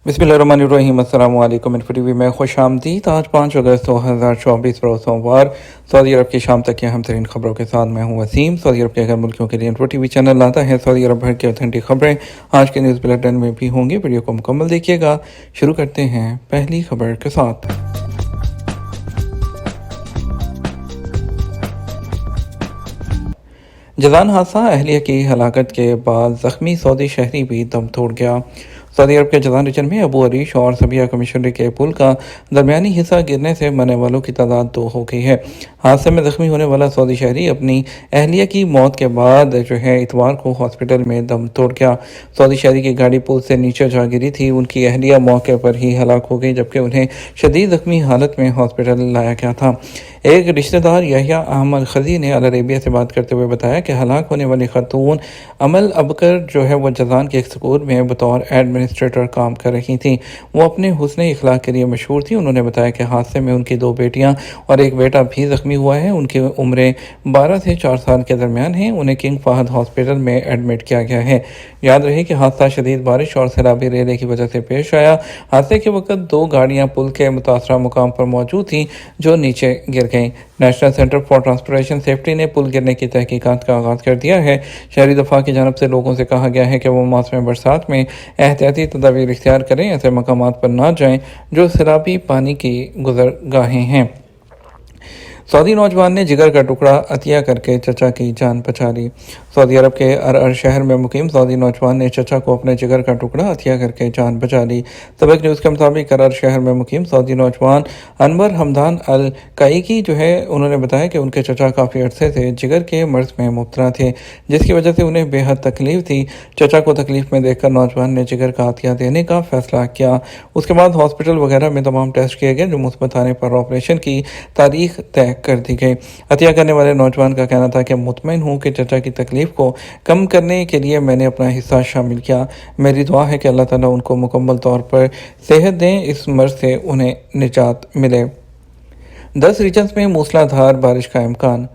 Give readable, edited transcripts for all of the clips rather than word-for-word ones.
बिस्मिल्लाहिर्रहमानिर्रहीम। अस्सलाम वालेकुम। इन्फो टीवी में खुश आमदीद। आज 5 अगस्त 2024 रोज़ सोमवार सऊदी अरब की शाम तक की अहम तरीन खबरों के साथ मैं हूं वसीम। सऊदी अरब के अगर मुल्कों के लिए इन्फो टीवी चैनल लाता है सऊदी अरब भर की ऑथेंटिक खबरें आज के न्यूज़ बुलेटिन में भी होंगी। वीडियो को मुकम्मल देखिएगा। शुरू करते हैं पहली खबर के साथ। जज़ान हादसा, अहलिया की हलाकत के बाद ज़ख्मी सऊदी शहरी भी दम तोड़ गया। सऊदी अरब के जज़ान रीजन में अबू अरीश और सबिया कमिश्नरी के पुल का दरमियानी हिस्सा गिरने से मरने वालों की तादाद 2 हो गई है। हादसे में ज़ख्मी होने वाला सऊदी शहरी अपनी अहलिया की मौत के बाद इतवार को हॉस्पिटल में दम तोड़ गया। सऊदी शहरी की गाड़ी पुल से नीचे जा गिरी थी। उनकी अहलिया मौके पर ही हलाक हो गई जबकि उन्हें शदीद ज़ख्मी हालत में हॉस्पिटल लाया गया था। एक रिश्तेदार यहिया अहमद खजी ने अल अरेबिया से बात करते हुए बताया कि हलाक होने वाली खातून अमल अबकर वो जज़ान के एक स्कूल में बतौर एडमिनिस्ट्रेटर काम कर रही थी। वो अपने हुस्न इखलाक के लिए मशहूर थी। उन्होंने बताया कि हादसे में उनकी 2 बेटियां और एक बेटा भी ज़ख्मी हुआ है। उनकी उम्रें 12 से 4 साल के दरमियान हैं। उन्हें किंग फहद हॉस्पिटल में एडमिट किया गया है। याद रहे कि हादसा शदीद बारिश और सैलाबी रेले की वजह से पेश आया। हादसे के वक्त 2 गाड़ियां पुल के मुतासरा मुकाम पर मौजूद थीं जो नीचे गिर गईं। National centre for transportation safety ने पुल गिरने की तहकीकात का आगाज़ कर दिया है। शहरी दफा की जानब से लोगों से कहा गया है कि वो मौसम बरसात में एहतियाती तदाबीर इख्तियार करें, ऐसे मकामात पर ना जाएं जो सैलाबी पानी की गुजरगाहें हैं। सऊदी नौजवान ने जिगर का टुकड़ा अतिया करके चचा की जान बचा ली। सऊदी अरब के अर शहर में मुकीम सऊदी नौजवान ने चचा को अपने जिगर का टुकड़ा अतिया करके जान बचा ली। सबक न्यूज़ के मुताबिक अर शहर में मुकीम सऊदी नौजवान अनवर हमदान अल काईकी उन्होंने बताया कि उनके चचा काफ़ी अरसे से जिगर के मर्ज में मुब्तला थे जिसकी वजह से उन्हें बेहद तकलीफ थी। चचा को तकलीफ में देखकर नौजवान ने जिगर का अतिया देने का फैसला किया। उसके बाद हॉस्पिटल वगैरह में तमाम टेस्ट किए गए जो मुस्बत आने पर ऑपरेशन की तारीख तय कर दी गई। हत्या करने वाले नौजवान का कहना था कि मुतमईन हूँ कि चचा की तकलीफ को कम करने के लिए मैंने अपना हिस्सा शामिल किया। मेरी दुआ है कि अल्लाह ताला उनको मुकम्मल तौर पर सेहत दें, इस मर्ज से उन्हें निजात मिले। 10 रीजन्स में मूसलाधार बारिश का इम्कान।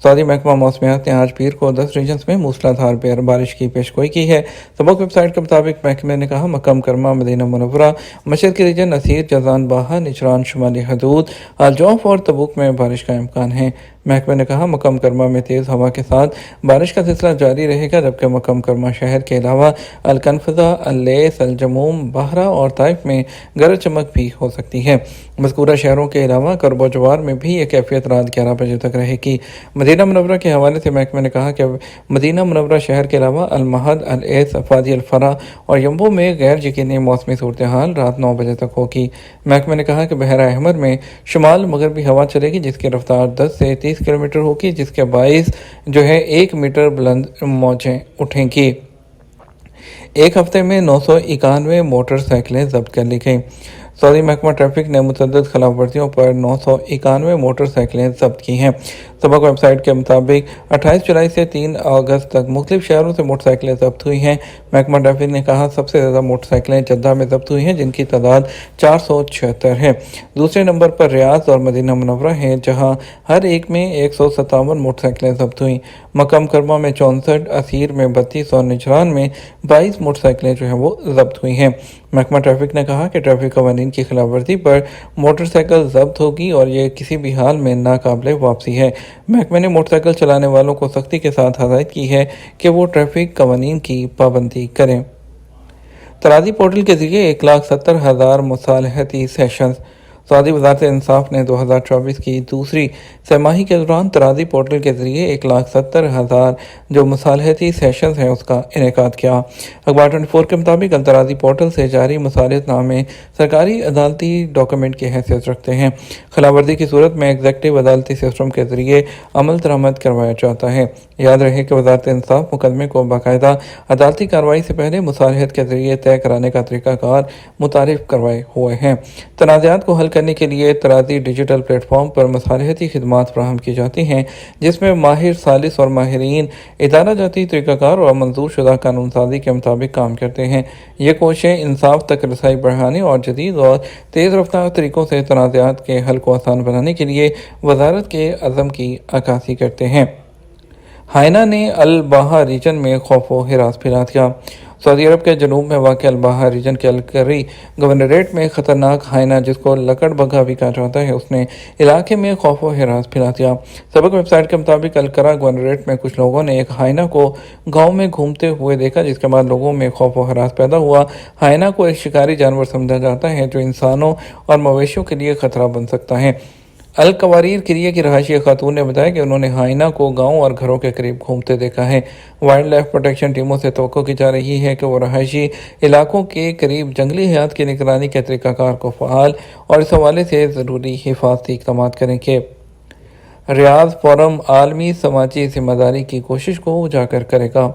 सऊदी महकमा मौसमियात ने आज पीर को 10 रीजन्स में मूसलाधार बारिश की पेशगोई की है। सबक वेबसाइट के मुताबिक महकमे ने कहा मक्का मुकर्रमा, मदीना मुनव्वरा, मशरक़ी रीजन, नसीर, जज़ान बाहा, निचरान, शुमाली हदूद, अल जौफ और तबूक में बारिश का इम्कान है। महकमे ने कहा मक्का मुकर्रमा में तेज़ हवा के साथ बारिश का सिलसिला जारी रहेगा जबकि मक्का मुकर्रमा शहर के अलावा अल-कनफ़ज़ा, अल-लैस, अल-जमूम, बहरा और ताइफ में गरज चमक भी हो सकती है। मज़कूरा शहरों के अलावा करबो जवार में भी ये कैफियत रात 11 बजे तक रहेगी। मदीना मुनव्वरा के हवाले से महकमे ने कहा कि मदीना मुनव्वरा शहर के अलावा अल-महद, अल-ऐस, अफादी अल-फरा और यम्बो में गैर यकीनी मौसमी सूरत हाल रात 9 बजे तक होगी। महकमे ने कहा कि बहरा अहमर में शुमाल मगरबी हवा चलेगी जिसकी रफ्तार 10 से 30 किलोमीटर होगी जिसके बाइस 1 मीटर बुलंद मौजें उठेंगी। एक हफ्ते में 991 मोटरसाइकिलें जब्त कर ली गईं। सऊदी महकमा ट्रैफिक ने मुतअद्दिद खिलाफ वर्जियों पर 991 मोटरसाइकिलें जब्त की हैं। सबक वेबसाइट के मुताबिक 28 जुलाई से 3 अगस्त तक मुख्तलिफ शहरों से मोटरसाइकिलें जब्त हुई हैं। महकमा ट्रैफिक ने कहा सबसे ज़्यादा मोटरसाइकिलें जद्दा में जब्त हुई हैं जिनकी तादाद 476 है। दूसरे नंबर पर रियाद और मदीना मुनव्वरा हैं जहां हर एक में 157 मोटरसाइकिलें जब्त हुई। मक्का मुकर्रमा में 64, असीर में 32 और निजरान में 22 मोटरसाइकिलें वो जब्त हुई हैं। महकमा ट्रैफिक ने कहा कि ट्रैफिक कवानीन की खिलाफ वर्जी पर मोटरसाइकिल जब्त होगी और ये किसी भी हाल में नाकाबिले वापसी है। महकमे ने मोटरसाइकिल चलाने वालों को सख्ती के साथ हदायत की है कि वो ट्रैफिक कवानीन की पाबंदी करें। तराजी पोर्टल के जरिए 1,70,000 मुसालहती सेशंस। सऊदी वज़ारत इंसाफ ने 2024 की दूसरी तिमाही के दौरान तराजी पोर्टल के जरिए 1,70,000 जो मुसालहती सेशंस हैं उसका इनेकाद किया। अखबार 24 के मुताबिक तराजी पोर्टल से जारी मुसालहतनामे सरकारी अदालती डॉक्यूमेंट की हैसियत रखते हैं। खिलाफवर्जी की सूरत में एग्जेक्टिव अदालती सिस्टम के जरिए अमल दरामद करवाया जाता है। याद रहे कि वज़ारत इंसाफ मुकदमे को बाकायदा अदालती कार्रवाई से पहले मुसालहत के जरिए तय कराने का तरीक़ाकार मुतारिफ करवाए हुए हैं। तनाज़ात को हल करने के लिए तराजी डिजिटल प्लेटफॉर्म पर मुसालहती खिदमात फराहम की जाती हैं जिसमें माहिर सालिस और माहिरीन इदारा जाती तरीक़ाकार और मंजूर शुदा कानून साजी के मुताबिक काम करते हैं। ये कोशिशें इंसाफ तक रसाई बढ़ाने और जदीद और तेज़ रफ्तार तरीक़ों से तनाज़ात के हल को आसान बनाने के लिए वज़ारत के अज़म की अक्कासी करते हैं। हायना ने अल बाहा रीजन में खौफ व हिरास फैला दिया। सऊदी अरब के जनूब में वाक़ अल-बहा रीजन के अल-करी गवर्नरेट में ख़तरनाक हाइना, जिसको लकड़बग्घा भी कहा जाता है, उसने इलाके में खौफ व हिरास फैला दिया। सबक वेबसाइट के मुताबिक अल-करा गवर्नरेट में कुछ लोगों ने एक हाइना को गांव में घूमते हुए देखा, जिसके बाद लोगों में खौफ व हिरास पैदा हुआ। हाइना को एक शिकारी जानवर समझा जाता है जो इंसानों और मवेशियों के लिए खतरा बन सकता है। अल-कवारीर क्रिया की रहायशी खातून ने बताया कि उन्होंने हाइना को गांव और घरों के करीब घूमते देखा है। वाइल्ड लाइफ प्रोटेक्शन टीमों से तवक्को की जा रही है कि वो रहायशी इलाकों के करीब जंगली हयात की निगरानी के तरीक़ाकार को फ़आल और इस हवाले से ज़रूरी हिफाजती इक़दाम करेंगे। रियाद फोरम आलमी समाजी ज़िम्मेदारी की कोशिश को उजागर करेगा।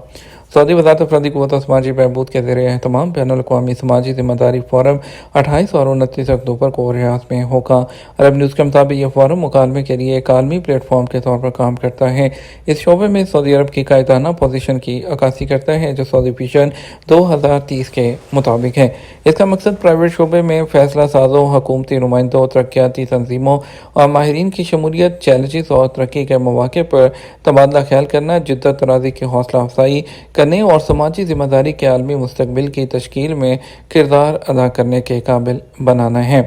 सऊदी वज़ारत अफरादी क़ुव्वत और समाजी बहबूद के ज़ेर एहतमाम बैनुल अक़वामी समाजी ज़िम्मेदारी फोरम 28 और 29 अक्टूबर को रियाद में होगा। अरब न्यूज़ के मुताबिक यह फोरम मुकालमे के लिए एक आलमी प्लेटफॉर्म के तौर पर काम करता है। इस शोबे में सऊदी अरब की कायदाना पोजीशन की अक्कासी करता है, जो सऊदी विजन 2030 के मुताबिक है। इसका मकसद प्राइवेट शोबे में फैसला साजों, हुकूमती नुमाइंदों, तरक्याती तंजीमों और माहिरीन की शमूलियत, चैलेंजेस और तरक्की के मौके पर तबादला ख्याल करना, जिद्दत तराजी की हौसला अफजाई करने और समाजी ज़िम्मेदारी के आलमी मुस्तकबिल की तश्कील में किरदार अदा करने के काबिल बनाना है।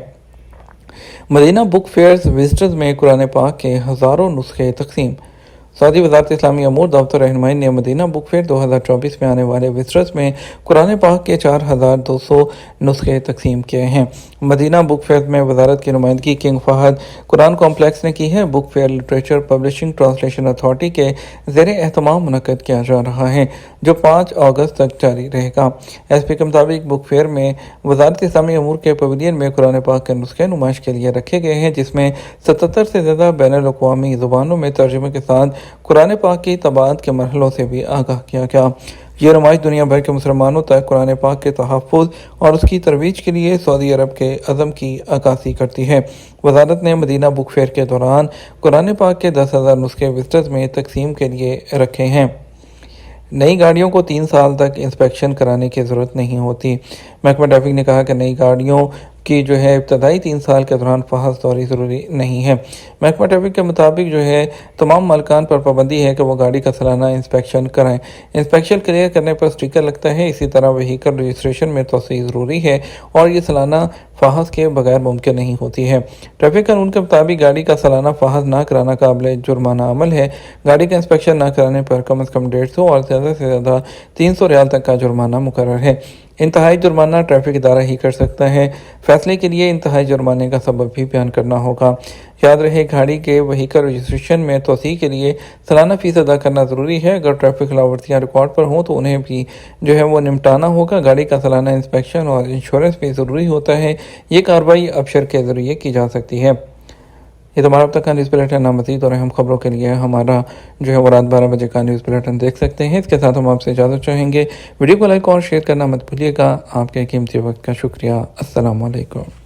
मदीना बुक फेयर्स विजिटर्स में कुरान पाक के हज़ारों नुस्खे तकसीम। सऊदी वज़ारत इस्लामी अमूर दफ्तर रहनुमाई ने मदीना बुक फेयर 2024 में आने वाले विजिटर्स में कुरान पाक के 4200 नुस्खे तकसीम किए हैं। मदीना बुक फेयर में वज़ारत की नुमाइंदगी किंग फहद कुरान कॉम्प्लेक्स ने की है। Book fair literature publishing translation authority के ज़ेर एहतमाम मुनक़्क़द किया जा रहा है, जो 5 अगस्त तक जारी रहेगा। SP के मुताबिक बुक फेयर में वज़ारत इस्लामी अमूर के पवेलियन में कुरान पाक के नुस्खे नुमाइश के लिए रखे गए हैं, जिसमें 77 से ज़्यादा बैनुल अक़वामी ज़ुबानों में तर्जुमे के साथ कुरान पाक की तबाद के मरहलों से भी आगाह किया गया। ये नुमाइश दुनिया भर के मुसलमानों तक कुरान पाक के तहफ़्फ़ुज़ और उसकी तरवीज के लिए सऊदी अरब के अज़म की अक्कासी करती है। वज़ारत ने मदीना बुक फेयर के दौरान कुरान पाक के 10,000 नुस्खे विजिटर्स में तकसीम के लिए रखे हैं। नई गाड़ियों को 3 साल तक इंस्पेक्शन कराने की ज़रूरत नहीं होती। महकमा ट्रैफिक ने कहा कि नई गाड़ियों की इब्तदाई 3 साल के दौरान फ़हज़ दौरी ज़रूरी नहीं है। महकमा ट्रैफिक के मुताबिक तमाम मालिकान पर पाबंदी है कि वो गाड़ी का सालाना इंस्पेक्शन कराएं। इंस्पेक्शन क्लियर करने पर स्टिकर लगता है। इसी तरह व्हीकल रजिस्ट्रेशन में तोसी ज़रूरी है और ये सालाना फ़हज़ के बगैर मुमकिन नहीं होती है। ट्रैफिक कानून के मुताबिक गाड़ी का सालाना फ़हज़ ना कराना काबिल जुर्माना अमल है। गाड़ी का इंस्पेक्शन ना कराने पर कम अज़ कम 150 और ज़्यादा से ज़्यादा 300 रियाल तक का जुर्माना मुकर्रर है। इंतहाई जुर्माना ट्रैफिक इदारा ही कर सकता है। फैसले के लिए इंतहाई जुर्माने का सबब भी बयान करना होगा। याद रहे, गाड़ी के व्हीकल रजिस्ट्रेशन में तोसी के लिए सालाना फ़ीस अदा करना ज़रूरी है। अगर ट्रैफिक खिलाफवर्जियाँ रिकॉर्ड पर हों तो उन्हें भी वो निपटाना होगा। गाड़ी का सालाना इंस्पेक्शन और इंश्योरेंस भी ज़रूरी होता है। ये कार्रवाई अबशर के ज़रिए की जा सकती है। ये तो हमारा अब तक का न्यूज़ बुलेटिन ना मज़ीद और अहम खबरों के लिए हमारा वो रात 12 बजे का न्यूज़ बुलेटिन देख सकते हैं। इसके साथ हम आपसे इजाज़त चाहेंगे। वीडियो को लाइक और शेयर करना मत भूलिएगा। आपके कीमती वक्त का शुक्रिया। अस्सलाम वालेकुम।